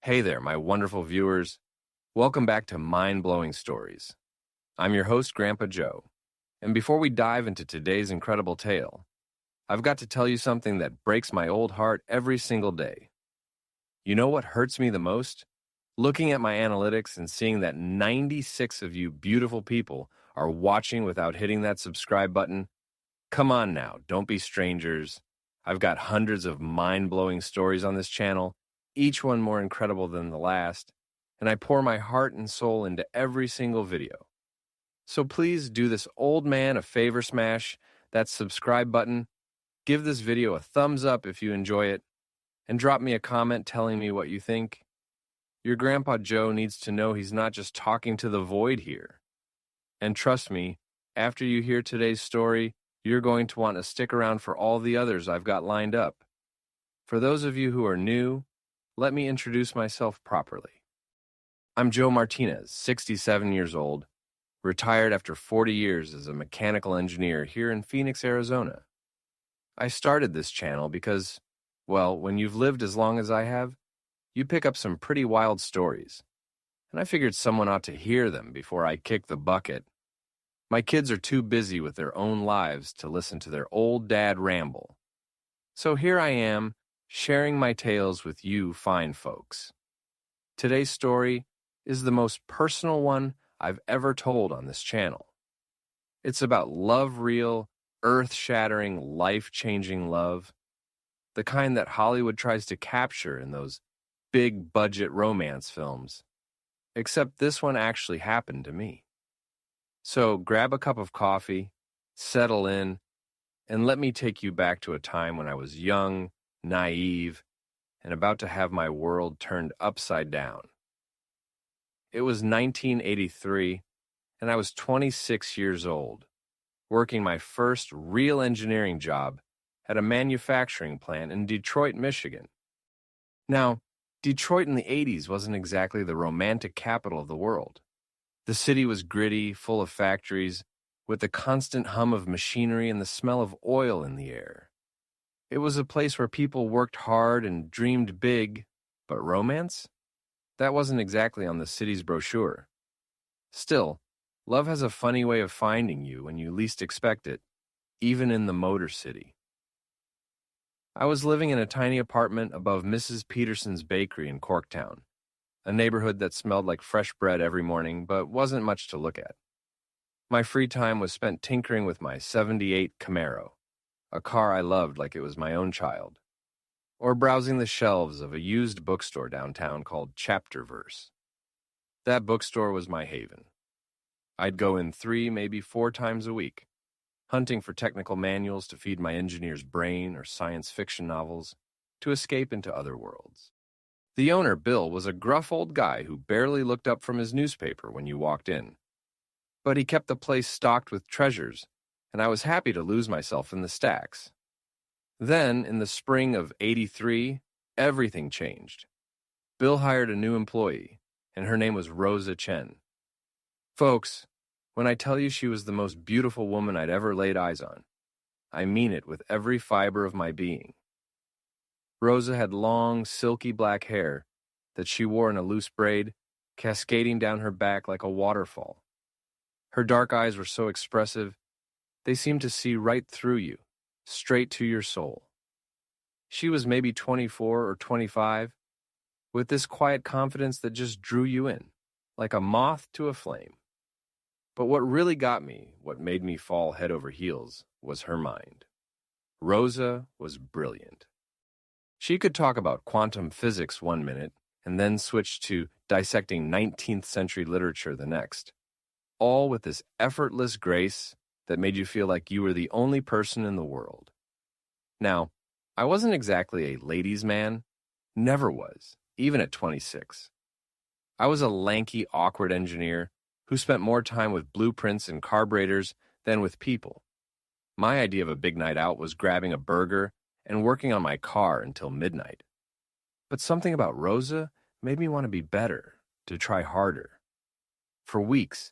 Hey there, my wonderful viewers. Welcome back to Mind-Blowing Stories. I'm your host, Grandpa Joe. And before we dive into today's incredible tale, I've got to tell you something that breaks my old heart every single day. You know what hurts me the most? Looking at my analytics and seeing that 96 of you beautiful people are watching without hitting that subscribe button. Come on now, don't be strangers. I've got hundreds of mind-blowing stories on this channel, each one more incredible than the last, and I pour my heart and soul into every single video. So please do this old man a favor, smash that subscribe button, give this video a thumbs up if you enjoy it, and drop me a comment telling me what you think. Your Grandpa Joe needs to know he's not just talking to the void here. And trust me, after you hear today's story, you're going to want to stick around for all the others I've got lined up. For those of you who are new, let me introduce myself properly. I'm Joe Martinez, 67 years old, retired after 40 years as a mechanical engineer here in Phoenix, Arizona. I started this channel because, well, when you've lived as long as I have, you pick up some pretty wild stories, and I figured someone ought to hear them before I kick the bucket. My kids are too busy with their own lives to listen to their old dad ramble. So here I am, sharing my tales with you fine folks. Today's story is the most personal one I've ever told on this channel. It's about love-real, earth-shattering, life-changing love, the kind that Hollywood tries to capture in those big-budget romance films. Except this one actually happened to me. So grab a cup of coffee, settle in, and let me take you back to a time when I was young, naive, and about to have my world turned upside down. It was 1983, and I was 26 years old, working my first real engineering job at a manufacturing plant in Detroit, Michigan. Now, Detroit in the 80s wasn't exactly the romantic capital of the world. The city was gritty, full of factories, with the constant hum of machinery and the smell of oil in the air. It was a place where people worked hard and dreamed big, but romance? That wasn't exactly on the city's brochure. Still, love has a funny way of finding you when you least expect it, even in the Motor City. I was living in a tiny apartment above Mrs. Peterson's bakery in Corktown, a neighborhood that smelled like fresh bread every morning but wasn't much to look at. My free time was spent tinkering with my '78 Camaro, a car I loved like it was my own child, or browsing the shelves of a used bookstore downtown called Chapterverse. That bookstore was my haven. I'd go in 3, maybe 4 times a week, hunting for technical manuals to feed my engineer's brain or science fiction novels to escape into other worlds. The owner, Bill, was a gruff old guy who barely looked up from his newspaper when you walked in. But he kept the place stocked with treasures, and I was happy to lose myself in the stacks. Then, in the spring of '83, everything changed. Bill hired a new employee, and her name was Rosa Chen. Folks, when I tell you she was the most beautiful woman I'd ever laid eyes on, I mean it with every fiber of my being. Rosa had long, silky black hair that she wore in a loose braid, cascading down her back like a waterfall. Her dark eyes were so expressive, they seemed to see right through you, straight to your soul. She was maybe 24 or 25, with this quiet confidence that just drew you in, like a moth to a flame. But what really got me, what made me fall head over heels, was her mind. Rosa was brilliant. She could talk about quantum physics one minute and then switch to dissecting 19th century literature the next, all with this effortless grace that made you feel like you were the only person in the world. Now, I wasn't exactly a ladies' man, never was, even at 26. I was a lanky, awkward engineer who spent more time with blueprints and carburetors than with people. My idea of a big night out was grabbing a burger and working on my car until midnight. But something about Rosa made me want to be better, to try harder. For weeks,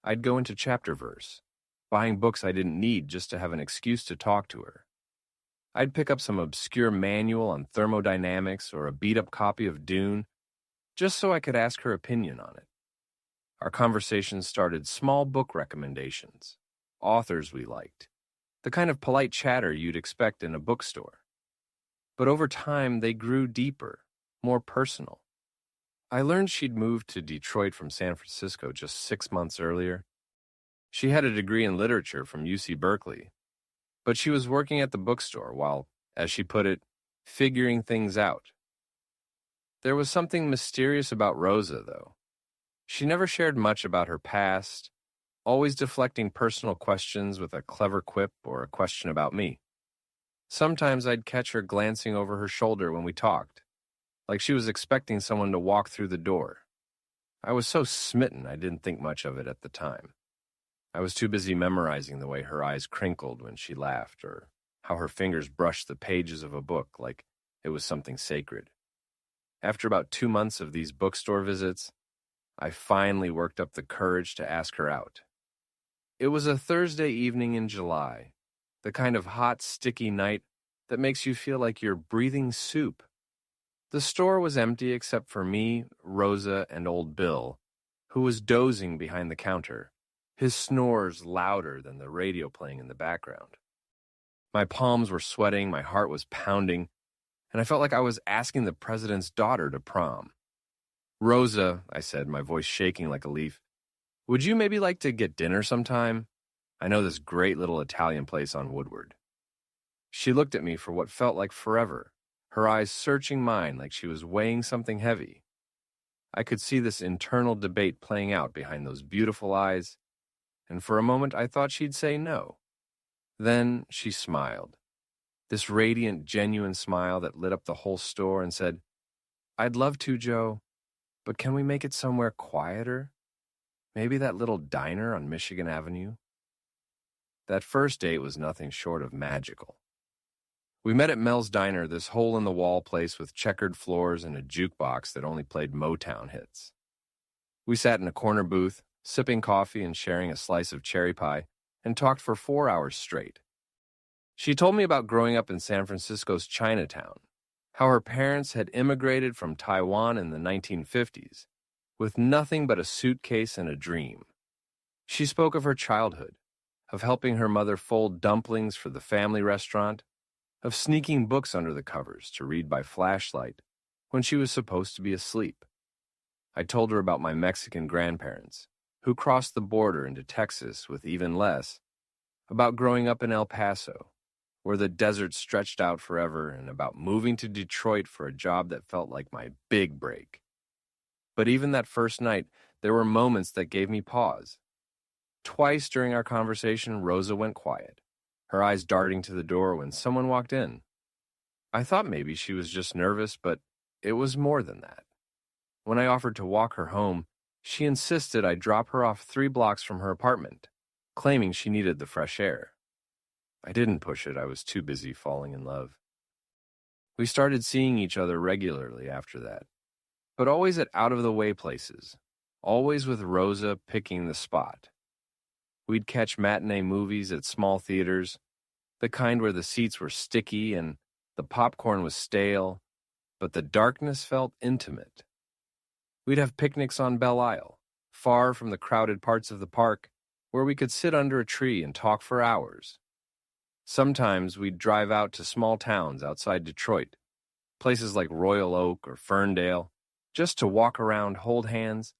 I'd go into Chapterverse, buying books I didn't need just to have an excuse to talk to her. I'd pick up some obscure manual on thermodynamics or a beat-up copy of Dune, just so I could ask her opinion on it. Our conversation started small book recommendations, authors we liked, the kind of polite chatter you'd expect in a bookstore. But over time, they grew deeper, more personal. I learned she'd moved to Detroit from San Francisco just 6 months earlier. She had a degree in literature from UC Berkeley, but she was working at the bookstore while, as she put it, figuring things out. There was something mysterious about Rosa, though. She never shared much about her past, always deflecting personal questions with a clever quip or a question about me. Sometimes I'd catch her glancing over her shoulder when we talked, like she was expecting someone to walk through the door. I was so smitten I didn't think much of it at the time. I was too busy memorizing the way her eyes crinkled when she laughed, or how her fingers brushed the pages of a book like it was something sacred. After about 2 months of these bookstore visits, I finally worked up the courage to ask her out. It was a Thursday evening in July, the kind of hot, sticky night that makes you feel like you're breathing soup. The store was empty except for me, Rosa, and old Bill, who was dozing behind the counter, his snores louder than the radio playing in the background. My palms were sweating, my heart was pounding, and I felt like I was asking the president's daughter to prom. "Rosa," I said, my voice shaking like a leaf, "would you maybe like to get dinner sometime? I know this great little Italian place on Woodward." She looked at me for what felt like forever, her eyes searching mine like she was weighing something heavy. I could see this internal debate playing out behind those beautiful eyes, and for a moment I thought she'd say no. Then she smiled, this radiant, genuine smile that lit up the whole store, and said, "I'd love to, Joe, but can we make it somewhere quieter? Maybe that little diner on Michigan Avenue?" That first date was nothing short of magical. We met at Mel's Diner, this hole-in-the-wall place with checkered floors and a jukebox that only played Motown hits. We sat in a corner booth, sipping coffee and sharing a slice of cherry pie, and talked for 4 hours straight. She told me about growing up in San Francisco's Chinatown, how her parents had immigrated from Taiwan in the 1950s, with nothing but a suitcase and a dream. She spoke of her childhood, of helping her mother fold dumplings for the family restaurant, of sneaking books under the covers to read by flashlight when she was supposed to be asleep. I told her about my Mexican grandparents, who crossed the border into Texas with even less, about growing up in El Paso, where the desert stretched out forever, and about moving to Detroit for a job that felt like my big break. But even that first night, there were moments that gave me pause. Twice during our conversation, Rosa went quiet, her eyes darting to the door when someone walked in. I thought maybe she was just nervous, but it was more than that. When I offered to walk her home, she insisted I drop her off 3 blocks from her apartment, claiming she needed the fresh air. I didn't push it, I was too busy falling in love. We started seeing each other regularly after that, but always at out-of-the-way places, always with Rosa picking the spot. We'd catch matinee movies at small theaters, the kind where the seats were sticky and the popcorn was stale, but the darkness felt intimate. We'd have picnics on Belle Isle, far from the crowded parts of the park, where we could sit under a tree and talk for hours. Sometimes we'd drive out to small towns outside Detroit, places like Royal Oak or Ferndale, just to walk around, hold hands,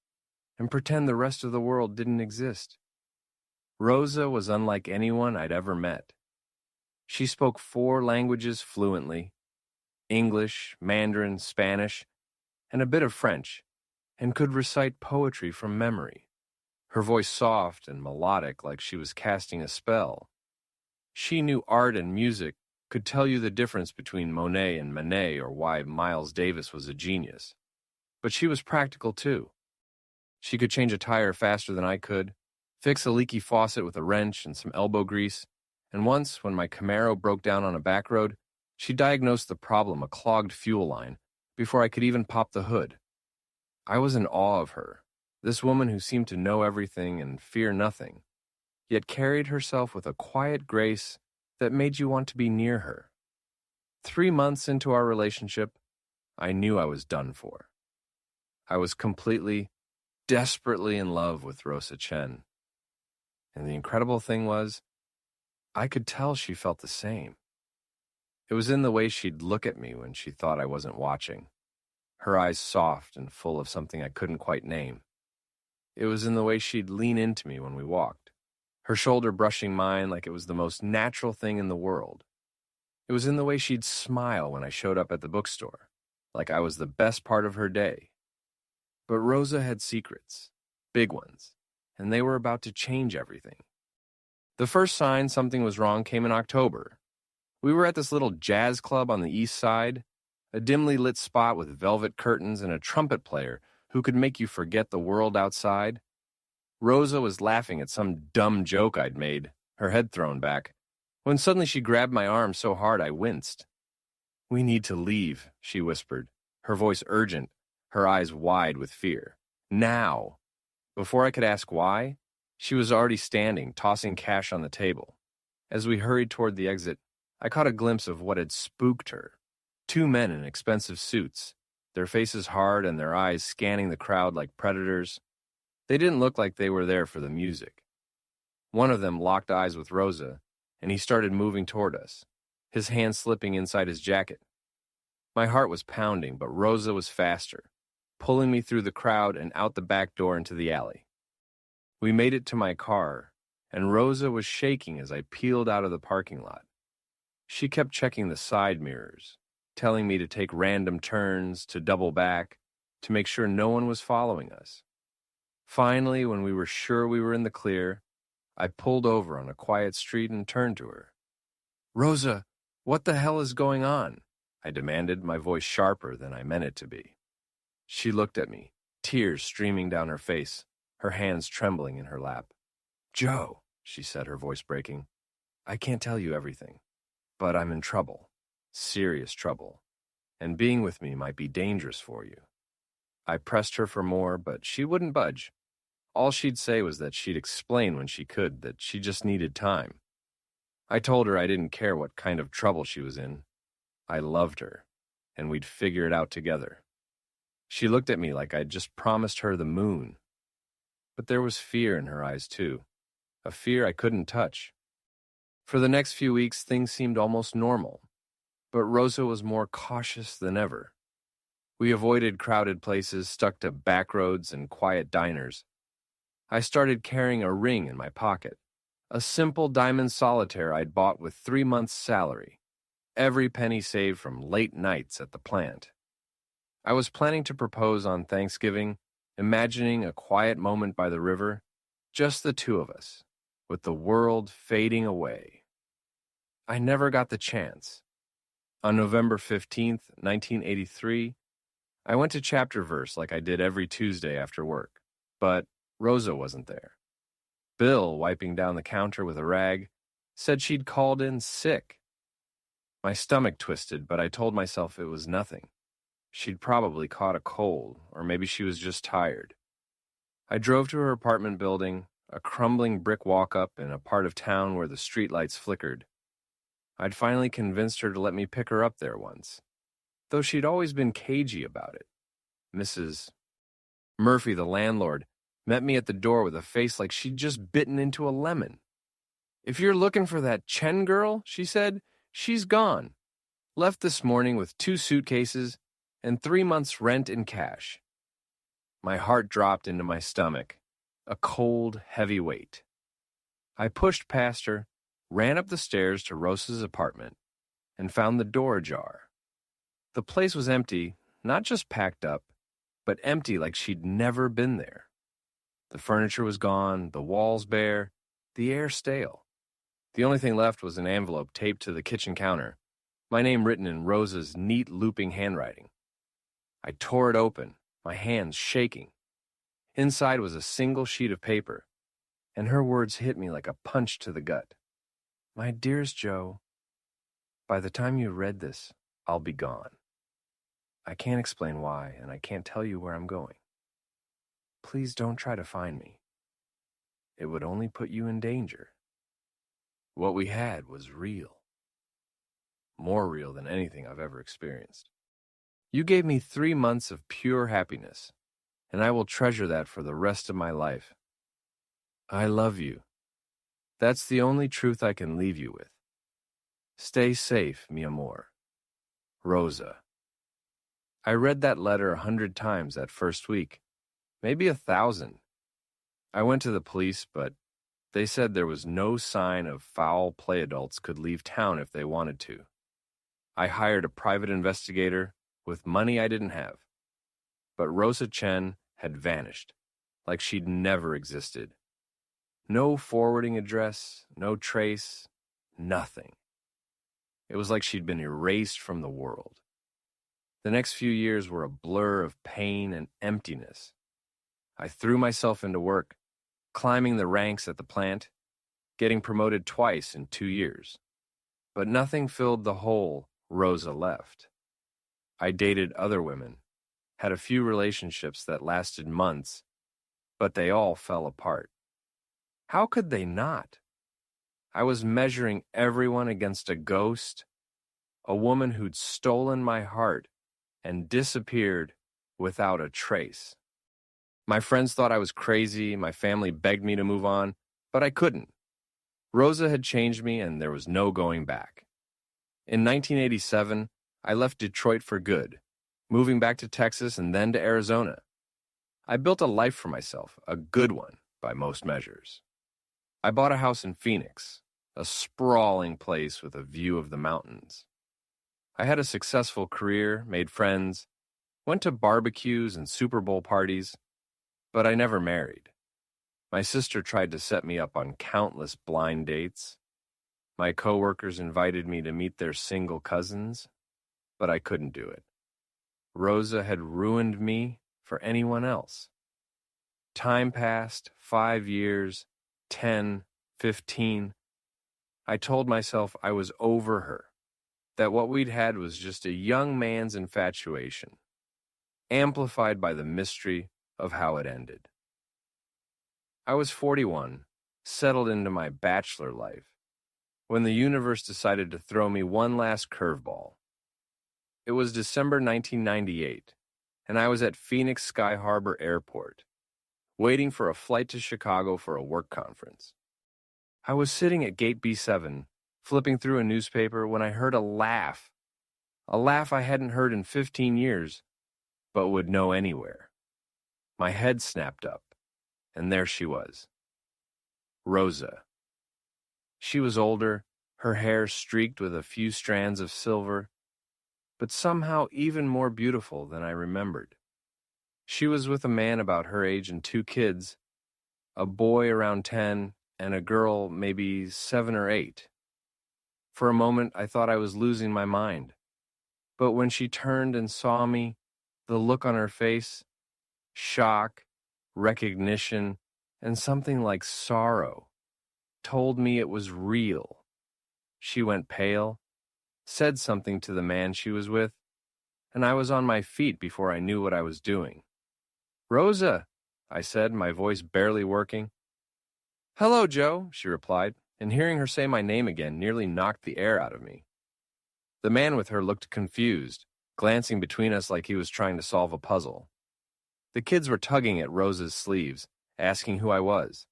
and pretend the rest of the world didn't exist. Rosa was unlike anyone I'd ever met. She spoke 4 languages fluently: English, Mandarin, Spanish, and a bit of French, and could recite poetry from memory, her voice soft and melodic like she was casting a spell. She knew art and music, could tell you the difference between Monet and Manet or why Miles Davis was a genius. But she was practical too. She could change a tire faster than I could, fix a leaky faucet with a wrench and some elbow grease, and once, when my Camaro broke down on a back road, she diagnosed the problem, a clogged fuel line, before I could even pop the hood. I was in awe of her, this woman who seemed to know everything and fear nothing, yet carried herself with a quiet grace that made you want to be near her. 3 months into our relationship, I knew I was done for. I was completely, desperately in love with Rosa Chen. And the incredible thing was, I could tell she felt the same. It was in the way she'd look at me when she thought I wasn't watching, her eyes soft and full of something I couldn't quite name. It was in the way she'd lean into me when we walked, her shoulder brushing mine like it was the most natural thing in the world. It was in the way she'd smile when I showed up at the bookstore, like I was the best part of her day. But Rosa had secrets, big ones, and they were about to change everything. The first sign something was wrong came in October. We were at this little jazz club on the east side, a dimly lit spot with velvet curtains and a trumpet player who could make you forget the world outside. Rosa was laughing at some dumb joke I'd made, her head thrown back, when suddenly she grabbed my arm so hard I winced. "We need to leave," she whispered, her voice urgent, her eyes wide with fear. "Now!" Before I could ask why, she was already standing, tossing cash on the table. As we hurried toward the exit, I caught a glimpse of what had spooked her. Two men in expensive suits, their faces hard and their eyes scanning the crowd like predators. They didn't look like they were there for the music. One of them locked eyes with Rosa, and he started moving toward us, his hand slipping inside his jacket. My heart was pounding, but Rosa was faster, pulling me through the crowd and out the back door into the alley. We made it to my car, and Rosa was shaking as I peeled out of the parking lot. She kept checking the side mirrors, telling me to take random turns, to double back, to make sure no one was following us. Finally, when we were sure we were in the clear, I pulled over on a quiet street and turned to her. "Rosa, what the hell is going on?" I demanded, my voice sharper than I meant it to be. She looked at me, tears streaming down her face, her hands trembling in her lap. "Joe," she said, her voice breaking, "I can't tell you everything, but I'm in trouble, serious trouble, and being with me might be dangerous for you." I pressed her for more, but she wouldn't budge. All she'd say was that she'd explain when she could, that she just needed time. I told her I didn't care what kind of trouble she was in. I loved her, and we'd figure it out together. She looked at me like I'd just promised her the moon. But there was fear in her eyes, too, a fear I couldn't touch. For the next few weeks, things seemed almost normal, but Rosa was more cautious than ever. We avoided crowded places, stuck to back roads and quiet diners. I started carrying a ring in my pocket, a simple diamond solitaire I'd bought with 3 months' salary, every penny saved from late nights at the plant. I was planning to propose on Thanksgiving, imagining a quiet moment by the river, just the two of us, with the world fading away. I never got the chance. On November 15th, 1983, I went to chapter verse like I did every Tuesday after work, but Rosa wasn't there. Bill, wiping down the counter with a rag, said she'd called in sick. My stomach twisted, but I told myself it was nothing. She'd probably caught a cold, or maybe she was just tired. I drove to her apartment building, a crumbling brick walk-up in a part of town where the streetlights flickered. I'd finally convinced her to let me pick her up there once, though she'd always been cagey about it. Mrs. Murphy, the landlord, met me at the door with a face like she'd just bitten into a lemon. "If you're looking for that Chen girl," she said, "she's gone. Left this morning with 2 suitcases and 3 months' rent in cash." My heart dropped into my stomach, a cold, heavy weight. I pushed past her, ran up the stairs to Rosa's apartment, and found the door ajar. The place was empty, not just packed up, but empty like she'd never been there. The furniture was gone, the walls bare, the air stale. The only thing left was an envelope taped to the kitchen counter, my name written in Rosa's neat, looping handwriting. I tore it open, my hands shaking. Inside was a single sheet of paper, and her words hit me like a punch to the gut. "My dearest Joe, by the time you read this, I'll be gone. I can't explain why, and I can't tell you where I'm going. Please don't try to find me. It would only put you in danger. What we had was real. More real than anything I've ever experienced. You gave me 3 months of pure happiness, and I will treasure that for the rest of my life. I love you. That's the only truth I can leave you with. Stay safe, mi amor. Rosa. I read that letter 100 times that first week, maybe 1,000. I went to the police, but they said there was no sign of foul play adults could leave town if they wanted to. I hired a private investigator with money I didn't have. But Rosa Chen had vanished, like she'd never existed. No forwarding address, no trace, nothing. It was like she'd been erased from the world. The next few years were a blur of pain and emptiness. I threw myself into work, climbing the ranks at the plant, getting promoted twice in 2 years. But nothing filled the hole Rosa left. I dated other women, had a few relationships that lasted months, but they all fell apart. How could they not? I was measuring everyone against a ghost, a woman who'd stolen my heart and disappeared without a trace. My friends thought I was crazy, my family begged me to move on, but I couldn't. Rosa had changed me and there was no going back. In 1987, I left Detroit for good, moving back to Texas and then to Arizona. I built a life for myself, a good one by most measures. I bought a house in Phoenix, a sprawling place with a view of the mountains. I had a successful career, made friends, went to barbecues and Super Bowl parties, but I never married. My sister tried to set me up on countless blind dates. My coworkers invited me to meet their single cousins, but I couldn't do it. Rosa had ruined me for anyone else. Time passed, 5 years, 10, 15. I told myself I was over her, that what we'd had was just a young man's infatuation, amplified by the mystery of how it ended. I was 41, settled into my bachelor life, when the universe decided to throw me one last curveball. It was December 1998, and I was at Phoenix Sky Harbor Airport, waiting for a flight to Chicago for a work conference. I was sitting at gate B7, flipping through a newspaper when I heard a laugh I hadn't heard in 15 years, but would know anywhere. My head snapped up, and there she was. Rosa. She was older, her hair streaked with a few strands of silver, but somehow even more beautiful than I remembered. She was with a man about her age and 2 kids, a boy around 10 and a girl maybe 7 or 8. For a moment, I thought I was losing my mind. But when she turned and saw me, the look on her face, shock, recognition, and something like sorrow, told me it was real. She went pale, said something to the man she was with, and I was on my feet before I knew what I was doing. "Rosa," I said, my voice barely working. "Hello, Joe," she replied, and hearing her say my name again nearly knocked the air out of me. The man with her looked confused, glancing between us like he was trying to solve a puzzle. The kids were tugging at Rosa's sleeves, asking who I was.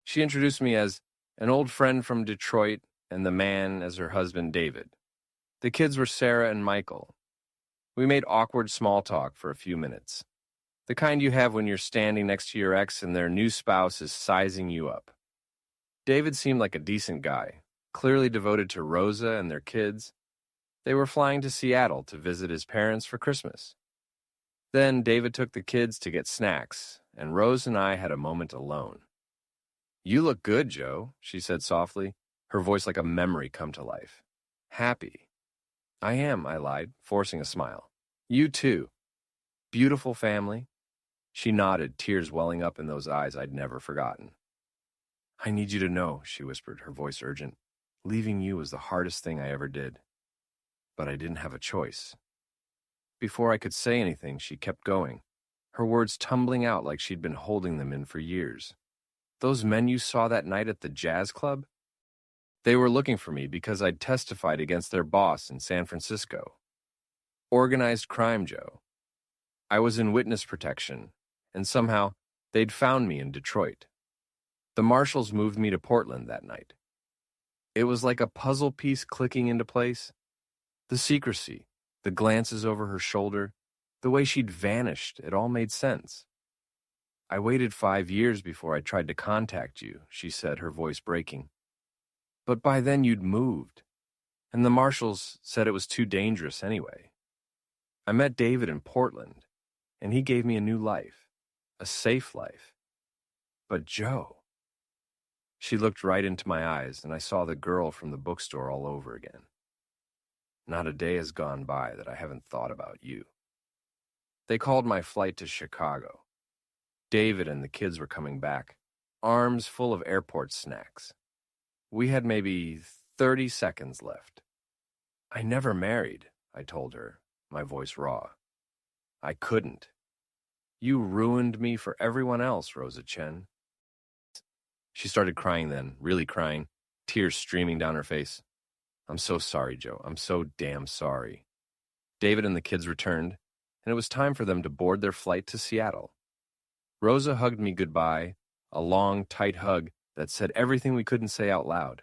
She introduced me as an old friend from Detroit and the man as her husband, David. The kids were Sarah and Michael. We made awkward small talk for a few minutes, the kind you have when you're standing next to your ex and their new spouse is sizing you up. David seemed like a decent guy, clearly devoted to Rosa and their kids. They were flying to Seattle to visit his parents for Christmas. Then David took the kids to get snacks, and Rose and I had a moment alone. "You look good, Joe," she said softly, her voice like a memory come to life. "Happy." "I am," I lied, forcing a smile. "You too. Beautiful family." She nodded, tears welling up in those eyes I'd never forgotten. "I need you to know," she whispered, her voice urgent. "Leaving you was the hardest thing I ever did. But I didn't have a choice." Before I could say anything, she kept going, her words tumbling out like she'd been holding them in for years. "Those men you saw that night at the jazz club? They were looking for me because I'd testified against their boss in San Francisco. Organized crime, Joe. I was in witness protection, and somehow they'd found me in Detroit. The marshals moved me to Portland that night. It was like a puzzle piece clicking into place. The secrecy, the glances over her shoulder, the way she'd vanished, it all made sense. I waited 5 years before I tried to contact you, she said, her voice breaking. But by then you'd moved, and the marshals said it was too dangerous anyway. I met David in Portland, and he gave me a new life, a safe life. But Joe... She looked right into my eyes, and I saw the girl from the bookstore all over again. Not a day has gone by that I haven't thought about you. They called my flight to Chicago. David and the kids were coming back, arms full of airport snacks. We had maybe 30 seconds left. I never married, I told her, my voice raw. I couldn't. You ruined me for everyone else, Rosa Chen. She started crying then, really crying, tears streaming down her face. I'm so sorry, Joe. I'm so damn sorry. David and the kids returned, and it was time for them to board their flight to Seattle. Rosa hugged me goodbye, a long, tight hug that said everything we couldn't say out loud.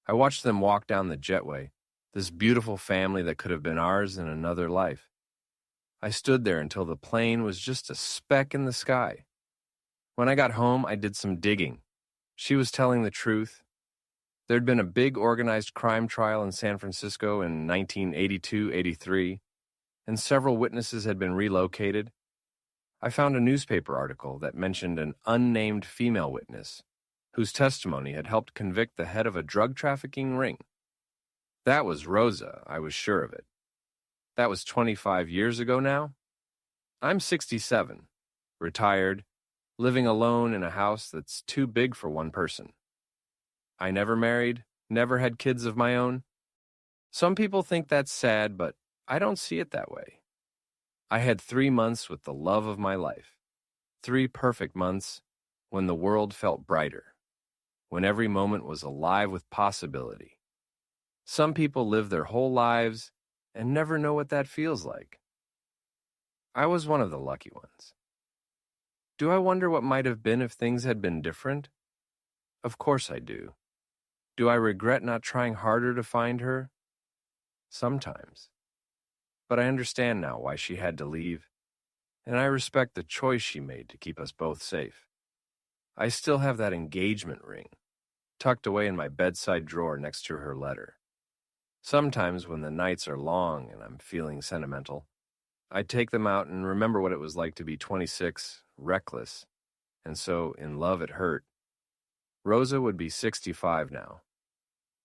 I watched them walk down the jetway, this beautiful family that could have been ours in another life. I stood there until the plane was just a speck in the sky. When I got home, I did some digging. She was telling the truth. There'd been a big organized crime trial in San Francisco in 1982-83, and several witnesses had been relocated. I found a newspaper article that mentioned an unnamed female witness whose testimony had helped convict the head of a drug trafficking ring. That was Rosa, I was sure of it. That was 25 years ago now. I'm 67, retired, living alone in a house that's too big for one person. I never married, never had kids of my own. Some people think that's sad, but I don't see it that way. I had 3 months with the love of my life. 3 perfect months when the world felt brighter, when every moment was alive with possibility. Some people live their whole lives and never know what that feels like. I was one of the lucky ones. Do I wonder what might have been if things had been different? Of course I do. Do I regret not trying harder to find her? Sometimes. But I understand now why she had to leave, and I respect the choice she made to keep us both safe. I still have that engagement ring, tucked away in my bedside drawer next to her letter. Sometimes when the nights are long and I'm feeling sentimental, I take them out and remember what it was like to be 26, reckless, and so in love it hurt. Rosa would be 65 now.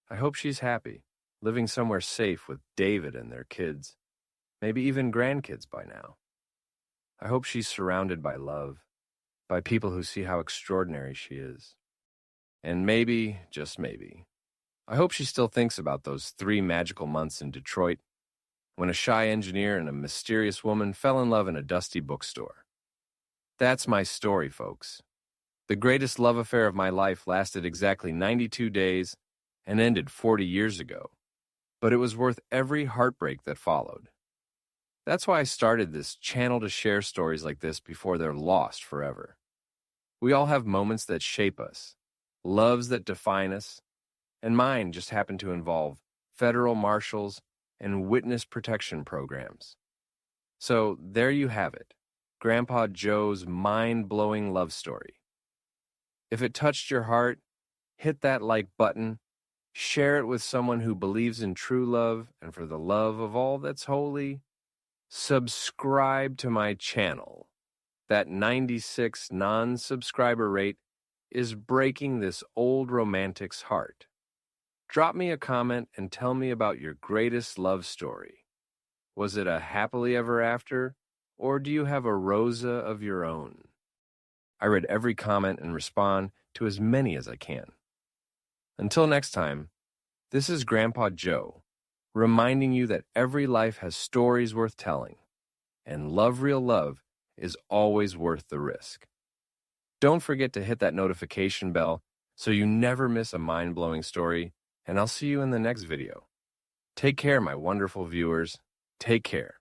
I hope she's happy, living somewhere safe with David and their kids, maybe even grandkids by now. I hope she's surrounded by love, by people who see how extraordinary she is. And maybe, just maybe, I hope she still thinks about those 3 magical months in Detroit when a shy engineer and a mysterious woman fell in love in a dusty bookstore. That's my story, folks. The greatest love affair of my life lasted exactly 92 days and ended 40 years ago, but it was worth every heartbreak that followed. That's why I started this channel to share stories like this before they're lost forever. We all have moments that shape us, loves that define us, and mine just happen to involve federal marshals and witness protection programs. So there you have it, Grandpa Joe's mind-blowing love story. If it touched your heart, hit that like button, share it with someone who believes in true love and for the love of all that's holy. Subscribe to my channel. That 96 non-subscriber rate is breaking this old romantic's heart. Drop me a comment and tell me about your greatest love story. Was it a happily ever after, or do you have a Rosa of your own? I read every comment and respond to as many as I can. Until next time, this is Grandpa Joe, reminding you that every life has stories worth telling, and love real love is always worth the risk. Don't forget to hit that notification bell so you never miss a mind-blowing story, and I'll see you in the next video. Take care, my wonderful viewers. Take care.